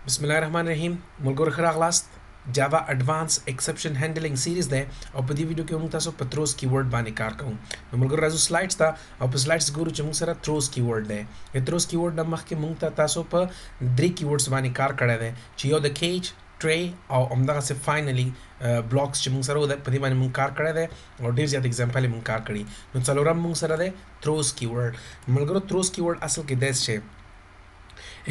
बिस्मिल्लाहिर्रहमानिर्रहीम मुल्कुर खरागलास्त Java advance exception handling series दे और पदी वीडियो के मुंग तासो पत्रोस कीवर्ड बानी कार कहूं मुल्कुर राजू स्लाइड्स था और प स्लाइड्स गुरु चमुंग सरा थ्रोस कीवर्ड दे ये थ्रोस कीवर्ड नमख के मुंग तासो प द्री कीवर्ड्स बानी कार करे दे चियो द केज ट्रे और अमदा से फाइनली ब्लॉक्स चमुंग सरा उदे पदी बानी मुंग कार करे दे और ढेर ज्यादा एग्जांपल मुंग कार करी नो चलोरम मुंग सरा दे थ्रोस कीवर्ड मुल्कुर थ्रोस कीवर्ड असल के देश छे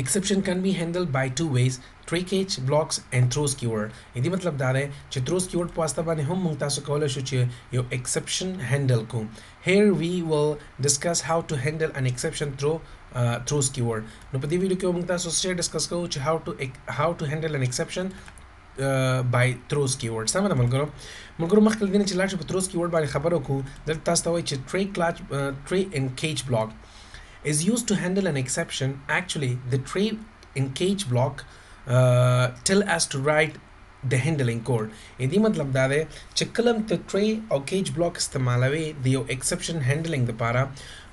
Exception can be handled by two ways: tray cage blocks and throws keyword. इदी मतलब दार है कि throws keyword पास्ता बाने हम मुंगतासो कॉल शुचिए यो exception handle को. Here we will discuss how to handle an exception through throws keyword. नो पदी वीडियो के मुंगतासो से डिस्कस करो कि how to handle an exception by throws keyword. समझ मुल्कुरो मख्तल दिन चिल्ला च throws keyword बारे खबरों को दल तास्ता हुए च tray and cage block is used to handle an exception. Actually, the tray in cage block tell us to write the handling code. इदी मतलब दादे चिक्कलम ते tray और cage block इस्तेमालवे दियो exception handling द पारा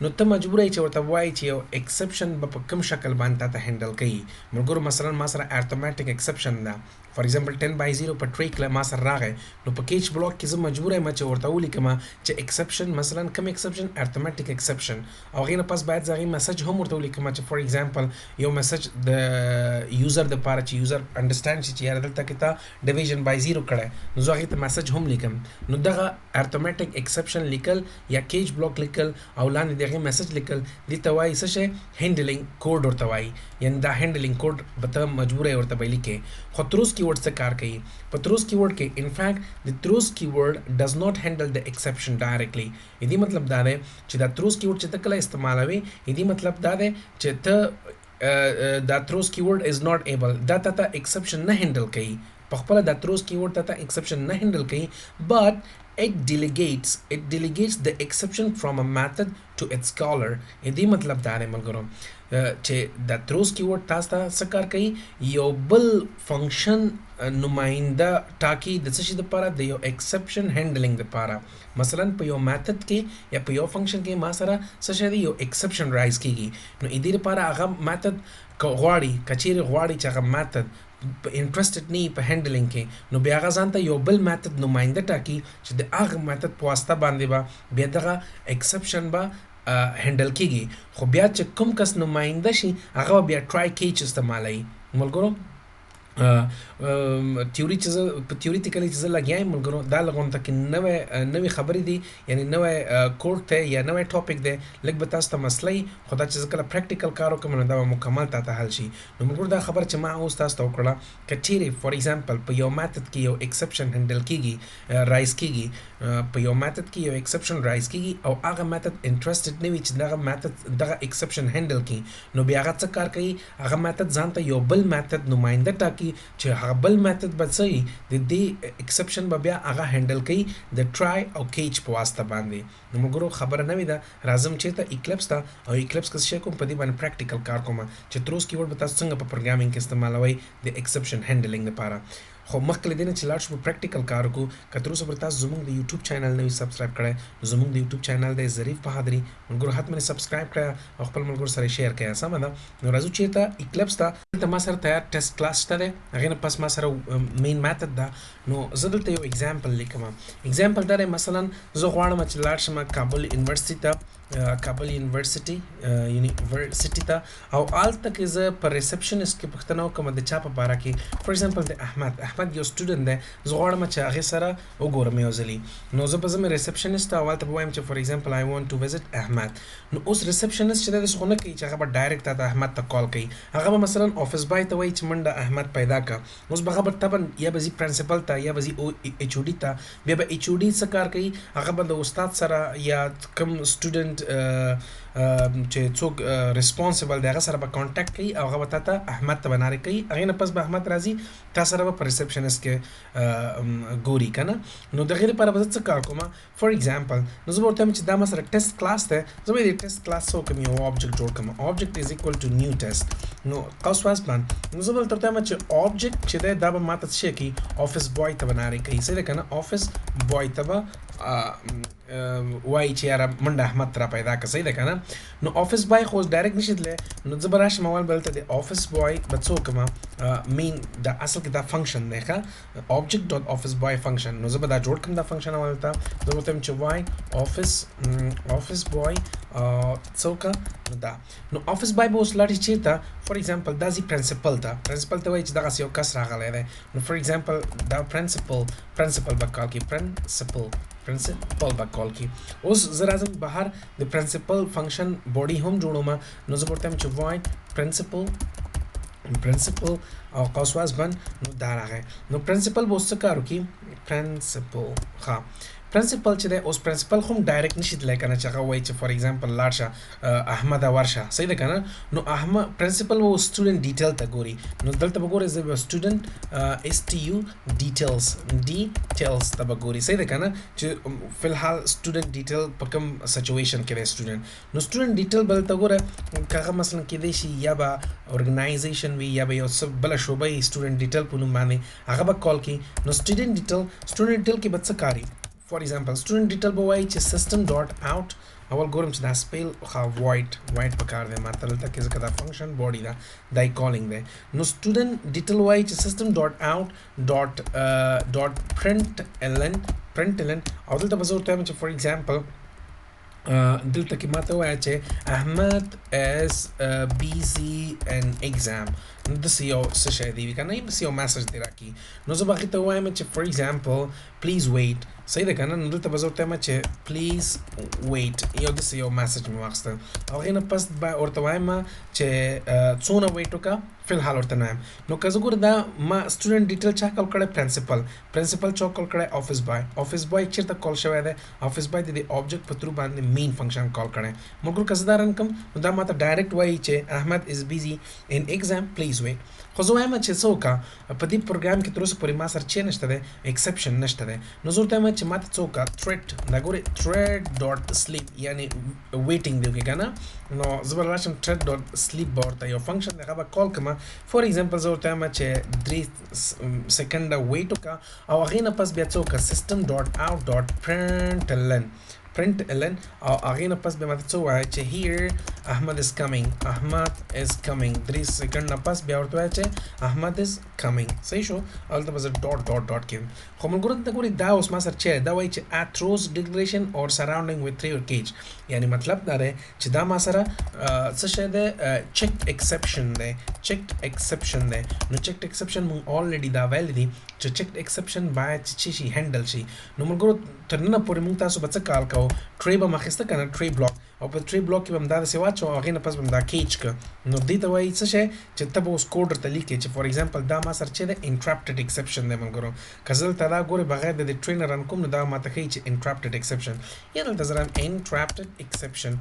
नो त मजबूर है चोर तवाई चियो exception बप कम शक्ल बनता था handle कई मुर्गुर मसलन मासरा arithmetic exception दा for example 10 by 0 पर tray क्ला मासर रागे नो पर cage block किस मजबूर है मचे और ताऊली कमा च exception मसलन कम exception arithmetic exception और गीना पास बाद जागी message हम और ताऊली कमा च for example yo message the user the पारा च user understand च यार दलता किता division by 0 कड़ा नो जागी त message हम लिखम नो दगा arithmetic exception लिखल या cage block लिखल और लाने देगी message लिखल दी तवाई सचे handling code और तवाई यानी दा handling code बता मजबूर है और तबाई लिखे खतरूस कीवर्ड से कार कही पत्रोस कीवर्ड के in fact the throws keyword does not handle the exception directly. इदी मतलब दादे च दा throws keyword च तकला इस्तेमाल आवे इदी मतलब दादे च त दा throws keyword is not able दा तता exception न handle कही पखपला दा throws keyword तता exception न handle कही but it delegates the exception from a method to its caller. इदी मतलब दादे मलगरो चे दा throws keyword तास्ता सकार कही यो बल function नुमाइंदा टाकी दसशी द पारा द यो exception handling द पारा मसलन पे यो method के या पे यो function के मासरा सशरी यो exception rise कीगी नो इदी द पारा आगा method कवाड़ी कचीर गवाड़ी चागा method interested नहीं पे handling के नो बेआगा जानता यो बल method नुमाइंदा टाकी च आग method पवास्ता बांधे बा बेदगा exception बा हैंडल कीगी खो बिया च कम कस नुमाइंदा शी आगा बिया ट्राई केज इस्तेमाल मुल्कुरो थ्योरिटिकली चीज़ लगी है मुल्कुरो दा लगोन तक नवे खबरी दी यानी नवे कोर्ट थे या नवे टॉपिक दे लग बतास ता मसलाई खुदा चीज़ कला प्रैक्टिकल कारो के मन दा मुकम्मल ता हलशी नो मुल्कुरो दा खबर च मा उस्ताद तो कला कचीरे फॉर एग्जांपल पे यो मेथड की यो एक्सेप्शन हैंडल कीगी राइज कीगी पे यो मेथड की यो एक्सेप्शन राइज कीगी और आगा मेथड इंटरेस्टेड नहीं विच दा मेथड दा एक्सेप्शन हैंडल की नो बियागा चकार कई आगा मेथड जानता यो बल मेथड नुमाइंदा टाकी च Hubble method Basai the exception बबिया आगा हैंडल कई द ट्राई और केज पवास्ता बांधे नमगरो खबर न विदा राजम चेता इक्लिप्स था और इक्लिप्स का शेको पदी बन प्रैक्टिकल कार कोमा चित्रोस कीवर्ड बता संग पर प्रोग्रामिंग के इस्तेमाल हुई द एक्सेप्शन हैंडलिंग द पारा खो मक्कल देने चिलाट पर प्रैक्टिकल कार को कतरो सबरता जुमुंग द YouTube चैनल ने सब्सक्राइब करे जुमुंग द YouTube चैनल दे ज़रीफ बहादुरी मुल्कुर हाथ में सब्सक्राइब करा और खपल मुल्कुर सरे शेयर कया समझा नो राजू चेता इक्लिप्स था तमा सर तैयार टेस्ट क्लास तदे अगेन पास मा सर मेन मेथड दा नो जदल ते यो एग्जांपल लिखमा एग्जांपल दरे मसलन जो ख्वाण म चिलाट शमा काबुल यूनिवर्सिटी था और आल तक इज पर रिसेप्शनिस्ट के पख्तनाओ का मद चाप बारा की फॉर एग्जांपल द अहमद यो स्टूडेंट है जोड़ में चाहे सारा ओ गोर में ओजली नो जब में रिसेप्शनिस्ट आवाल तब वाइम च for example I want to visit Ahmad नो उस रिसेप्शनिस्ट चले दस होने की चाहे बट डायरेक्ट आता अहमद तक कॉल की अगर मसलन ऑफिस बाय तो वही चमंडा अहमद पैदा का उस बखबर तबन या बजी प्रिंसिपल था या बजी एचओडी था बेबा एचओडी सकार की अगर बंद उस्ताद सरा या कम स्टूडेंट चे चोक रिस्पांसिबल देगा सर बा कांटेक्ट कई और बताता अहमद बना रहे कई अगर नपस बा अहमद राजी ता सर बा रिसेप्शनिस्ट के गोरी का ना नो दगेरे पर बजत से कार कोमा फॉर एग्जांपल नो जब बोलते हैं कि दामा सर टेस्ट क्लास है जब ये टेस्ट क्लास हो कमी ऑब्जेक्ट जोड़ comma object is equal to new test नो काउस प्लान नो जब बोलते हैं कि ऑब्जेक्ट छे दाबा माता छे की ऑफिस बॉय त बना रहे कई से लेकिन ऑफिस बॉय तबा वाई चेहरा मंडा अहमद तरा पैदा का सही देखा ना نو office boy خو ډایرکټ نشي تللی نو زه به راشم اول به دلته د office boy به څه وکړم مین دا اصل کې دا فنکشن دی ښه object dot office boy function نو زه به دا جوړ کړم دا فنکشن اول ته زه به وتم چې y office boy څه وکړه نو دا نو office boy به اوس لاړ چېرته فار ایگزامپل دا ځي پرنسپل ته پرنسپل ته وایي چې دغسې یو کس راغلی دی نو فار ایگزامپل دا پرنسپل به کال کې پرنسپل به کال کی اوس زه راځم بهر د پرنسپل فنکشن باډي هم جوړوم نو زه ورته وایم چې void principal او قوسواس بند نو دا راغی نو پرنسپل به اوس څه کار وکړي پرنسپل ښه پرنسپل چې دی اوس پرنسپل خو هم ډایرکټ نشي تللی که نه چې هغه وایي چې فار ایگزامپل لاړ شه احمده ورشه صحیح ده که نه نو پرنسپل به اوس سټوډنټ ډیټیل ته ګوري نو دلته به ګورئ زه به سټوډنټ STU ډیټیلز ته به ګوري صحیح ده که نه چې فی الحال سټوډنټ ډیټیل په کوم سچویشن کې دی سټوډنټ نو سټوډنټ ډیټیل به دلته ګوره که هغه مثلا کیدای شي یا به ارګنایزیشن وي یا به یو څه بله شعبه وي سټوډنټ ډیټیل په نوم باندې هغه به کال کړي نو سټوډنټ ډیټیل کې به څه کاري فار ایگزامپل سټوډنټ ډیټیل به وایي چې system dot out اول ګورم چې دا سپیل void پکار دی ماته دلته کې ځکه دا فنکشن باډي ده دا یې کالینګ دی نو سټوډنټ ډیټیل وایي چې system dot out dot println او دلته به زه ورته وایم چې فار ایگزامپل دلته کې ماته وایي چې احمد is busy in exam نو داسې یو څه شی دی که نه داسې یو میسج دی راکړي نو زه به هغې ته ووایم چې فار ایگزامپل پلیز ویټ صحیح ده که نه نو دلته به زه ورته وایم چې پلیز ویټ یو داسې یو میسج مې واخیسته او هغې نه پس به ورته وایم چې څونه ویټ وکړه فی الحال ورته نه وایم نو که زه ګوره دا ما سټوډنټ ډیټیل چا کال کړی پرنسپل چا کال کړی office boy چېرته کال شوی دی office boy د دې object په تھرو باندې مین فنکشن کال کړی مګر که زه دا رن کړم نو دا ماته ډایرکټ وایي چې احمد is busy in exam please wait خو زه وایم چې څه وکړه په دې پروګرام کې تر اوسه پورې ما سره چې نشته دی ایکسپشن نشته دی نو زه ورته وایم چې ماته څه وکړه thread دا ګورې thread dot sleep یعنې ویټینګ دی وکړې که نه نو زه به راشم thread dot sleep به ورته یو فنکشن دی هغه به کال کړم فار ایگزامپل زه ورته وایم چې 3 سیکنډه ویټ وکړه او هغې نه پس بیا څه وکړه system dot out dot println او هغې نه پس بیا ماته څه ووایه چې here احمد is coming 3 سیکنډ نه پس بیا ورته وایه چې احمد is coming صحیح شو هلته به زه ډاټ کیم خو ملګرو دلته ګورئ دا اوس ما سره چې دا وایي چې at throws declaration or surrounding with three or cage یعنی مطلب دا دی چې دا ما سره څه شی دی checked exception دی نو checked exception مونږ already دا ویلی دي چې checked exception باید چې شي هینډل شي نو ملګرو تر ننه پورې مونږ تاسو به څه کال کوو ټری به مو اخیسته که نه ټری بلاک او په ټری بلاک کې به هم دا داسې واچو او هغې نه پس به هم دا کیچ که نو دې ته وایي څه شی چې ته به اوس کوډ ورته لیکې چې فار ایگزامپل دا ما سره چې دی انټرپټډ ایکسپشن دی ملګرو که زه دلته دا ګورې بغیر د دې ټری نه رن کوم نو دا ماته ښیي چې انټرپټډ ایکسپشن یا دلته زه رایم انټرپټډ ایکسپشن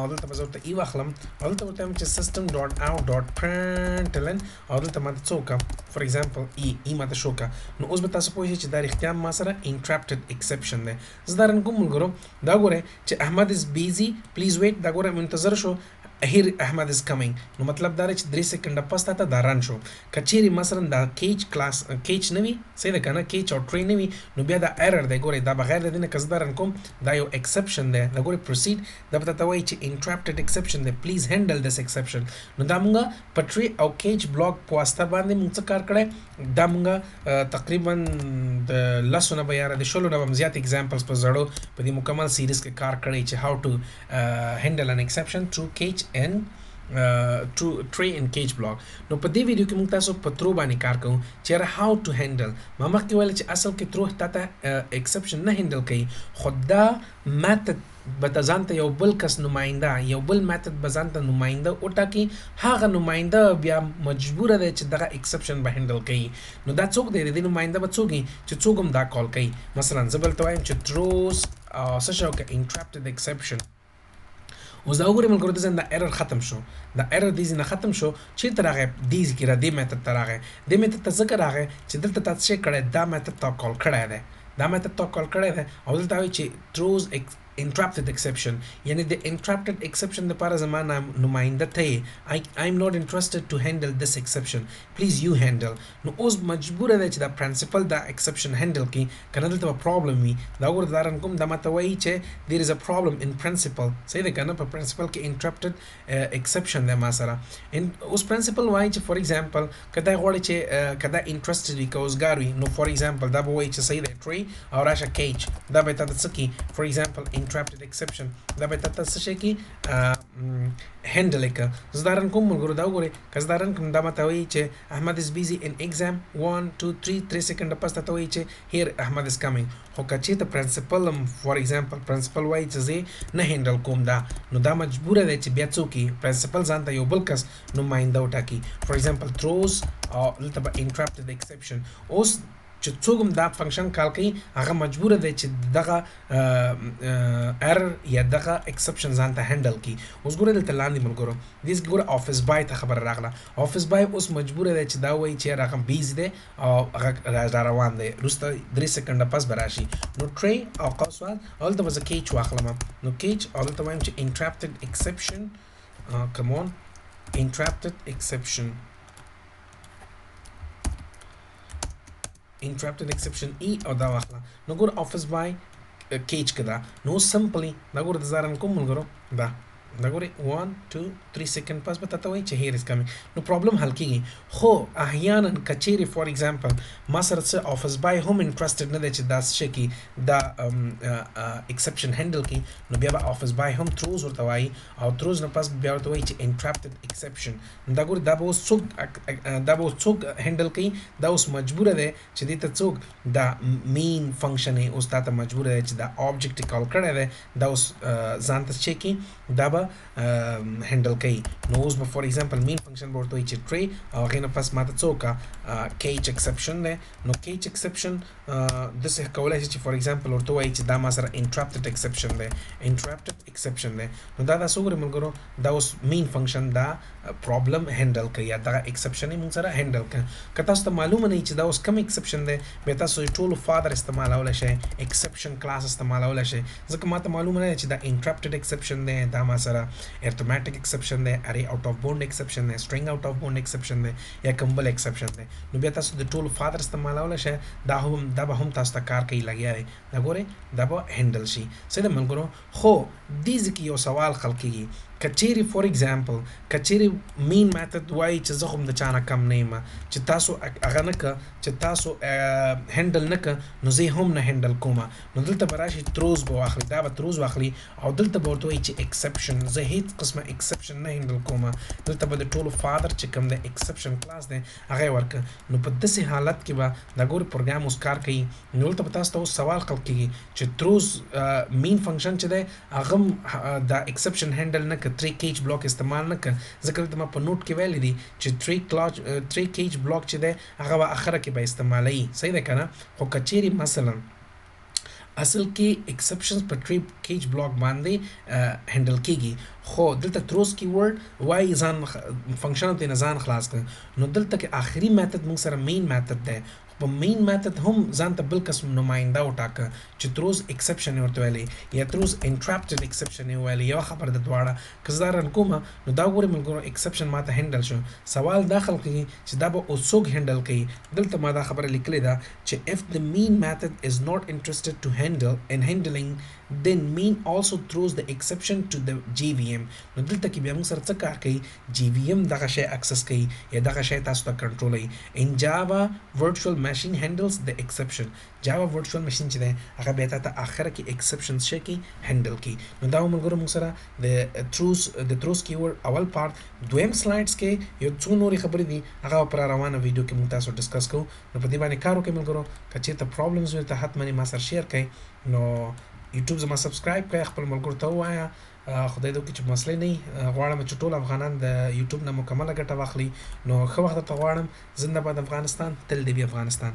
دلته به زه ورته ای واخلم او دلته ورته وایم چې system dot out dot println او دلته ماته څه وکړه فار ایگزامپل ای ماته شو کړه نو اوس به تاسو پوه شئ چې دا رښتیا ما سره انټرپټډ ایکسپشن دی زه دا رن کوم ملګرو دا ګورئ چې احمد is busy please wait دا ګوره منتظر شو here احمد is coming نو مطلب دا دی چې 3 سیکنډه پس تا دا رن شو که چیرې مثلا دا کیچ نه وي صحیح ده که نه کیچ او ټری نه وي نو بیا دا ایرر دی ګورئ دا بغیر د دې نه که زه دا رن کوم دا یو ایکسپشن دی دا ګورئ پروسیډ دا به درته وایي چې انټرپټډ ایکسپشن دی پلیز هینډل دس ایکسپشن نو دا مونږه په ټری او کیچ بلاک په واسطه باندې مونږ څه کار کړی دا مونږه تقریبا د لسو نه به یاره د شلو نه به هم زیات اگزامپلز په زړو په دې مکمل سیریز کې کار کړی چې هاو ټو هینډل ان ایکسپشن تھرو کیچ and tray and cage block نو په دې ویډیو کې موږ تاسو په ترو باندې کار کوو چې how to handle ما مخکې ویل چې اصل کې ترو تا exception نه هندل کوي خو دا میتھډ به ځان ته یو بل کس نماینده یو بل میتھډ به ځان ته نماینده وټاکي هغه نماینده بیا مجبوره دی چې دغه ایکسپشن به هندل کوي نو دا څوک دی د نماینده به څوک چې څوک هم دا کال کوي مثلا زه بل ته وایم چې throws څه شی وکړه انټرپټډ ایکسپشن اوس دا وګورئ ملګرو د دا ایرر ختم شو دا ایرر د نه ختم شو چیرته راغی دې کې را دې میتھډ ته راغی دې میتھډ ته ځکه راغی چې دلته تاسو چې کړی دا میتھډ ته کال کړی دی دا میتھډ ته کال کړی دی او دلته وایي چې throws interrupted exception यानी the interrupted exception لپاره زما نماینده ته I'm not interested to handle this exception please you handle نو اوس مجبوره ده چې دا principal دا exception handle کی کنه دلته problem وي دا وګوره دا رنګوم دا ماته وایي چې there is a problem in principle صحیح ده کنه په principal کې interrupted exception ده ما سره اوس principal وایي چې for example کدا غواړي چې کدا interested وي کوزګار وي نو for example دا به وایي چې صحیح ده tree او راشه cage دا به تاسو څه کی for example interrupted exception دا به تاسو څه کی handle کا زدارن کوم ملګرو دا وګورئ کزدارن کوم دا ماته وایي چې احمد is busy in exam 1 2 3 سکند پس ته وایي چې here احمد is coming خو کچې ته principal for example principal وایي چې زه نه handle کوم دا نو دا مجبوره ده چې بیا څوک principal ځان ته یو بل کس نماینده وټاکي for example throws او دلته به interrupted exception اوس چې څوک دا فنکشن کال کوي هغه مجبور دی چې دغه error یا دغه exception ځان ته هندل کی اوس ګوره دلته لاندې ملګرو دیس ګوره office by ته خبر راغله office by اوس مجبور دی چې دا وایي چې رقم 20 دی او هغه را روان دی وروسته 3 سکنډه پس براشي نو tray او قوسوال هلته به زه cage واخلم نو cage او دلته وایم چې interrupted exception come on interrupted exception interrupted exception e او دا واخله نو ګور office by cage کدا نو simply دا ګور د زارن کوم ملګرو دا ګورئ 1 2 3 سکند پس به تاسو وایي چې here is coming نو پرابلم حل کیږي خو احیانا کچيري فور ایگزامپل ما سره څه office by هم انټرستډ نه دی چې دا څه کی دا exception handle کی نو بیا به office by هم throws ورته وایي او throws نه پس بیا ورته وایي چې interrupted exception دا ګورئ دا به څوک handle کوي دا اوس مجبور دی چې دې ته څوک دا main function اوس تاسو مجبور دی چې دا object کال کړی دی دا اوس ځان ته چې کی دا به هندل کوي نو اوس به فور ایگزامپل مین فنکشن به ورته وایي چې ټری او هغې نه پس ماته څوک کیج ایکسپشن دی نو کیج ایکسپشن داسې کولی شي چې فور ایگزامپل ورته وایي چې دا ما سره انټرپټډ ایکسپشن دی انټرپټډ ایکسپشن دی نو دا داسې وګورئ ملګرو دا اوس مین فنکشن دا پرابلم هندل کوي یا دغه ایکسپشن یې موږ سره هندل کوي که تاسو ته معلومه نه وي چې دا اوس کوم ایکسپشن دی بیا تاسو ټولو فادر استعمالولی شئ ایکسپشن کلاس استعمالولی شئ ځکه ماته معلومه نه ده چې دا انټرپټډ ایکسپشن دی دا ما سره arithmetic exception دی array out of bound exception دی string out of bound exception دی یا کوم بل exception دی نو بیا تاسو د ټولو فادر استعمالولی شئ دا به هم تاسو ته کار کوي لګیا دی دا ګورئ دا به هندل شي څه ده ملګرو خو دې ځکه یو سوال خلق کېږي کچيري فور ایگزامپل کچيري مین میتھډ وایي چې زه هم د چا نه کم نه یم چې تاسو هغه نه که چې تاسو هندل نه که نو زه هم نه هندل کوم نو دلته به راشي تروز به واخلي دا به تروز واخلي او دلته به ورته وایي چې ایکسپشن زه هیڅ قسمه ایکسپشن نه هندل کوم دلته به د ټولو فادر چې کوم د ایکسپشن کلاس دی هغه یې ورکړه نو په داسې حالت کې به دا ګورې پروګرام اوس کار کوي نو دلته به تاسو ته اوس سوال خلق کېږي چې تروز مین فنکشن چې دی هغه دا ایکسپشن هندل نه که تری کیج بلاک استعمال نه کړ ځکه دلته ما په نوټ کې ویلی دي چې تری کیج بلاک چې دی هغه به اخره کې به استعمالوي صحیح ده که نه خو که مثلا اصل کې ایکسپشنز په تری کیج بلاک باندې هندل کېږي خو دلته تروز کیورډ وایي ځان فنکشن ته نه ځان خلاص کړ نو دلته کې آخري میتھډ موږ سره مین میتھډ دی په مین میتھډ هم ځان ته بل قسم نماینده وټاکه چې تروز ایکسپشن یې ورته ویلی یا تروز انټرپټډ ایکسپشن یې ویلی یوه خبره د دواړه که زه دا رن کومه نو دا ګورئ ملګرو ایکسپشن ما ته هینډل شو سوال دا خلق کېږي چې دا به اوس څوک هینډل کوي دلته ما دا خبره لیکلې ده چې if the mean method is not interested to handle in handling then mean also throws the exception to the JVM نو دلته کې بیا موږ سره څه کار کوي JVM دغه شی اکسس کوي یا دغه شی تاسو ته کنټرولوي in Java virtual machine handles the exception Java virtual machine چې دی هغه بیا ته اخره کې exceptions شي کې هینډل کوي نو دا ملګرو موږ سره د تروز کیورډ اول پارت دویم سلایډز کې یو څو نورې خبرې دي هغه پر روانه ویډیو کې موږ تاسو ډسکس کوو نو په دې باندې کار وکړئ ملګرو که چېرته پرابلمز وي ته حتما ما سره شیر کړئ نو یوټیوب زما سبسکرایب کړئ خپل ملګرو ته ووایه خدای دې وکړي چې مسلې نه وي غواړم چې ټول افغانان د یوټیوب نه مکمله ګټه واخلي نو ښه وخت درته غواړم زنده باد افغانستان تل دې وي افغانستان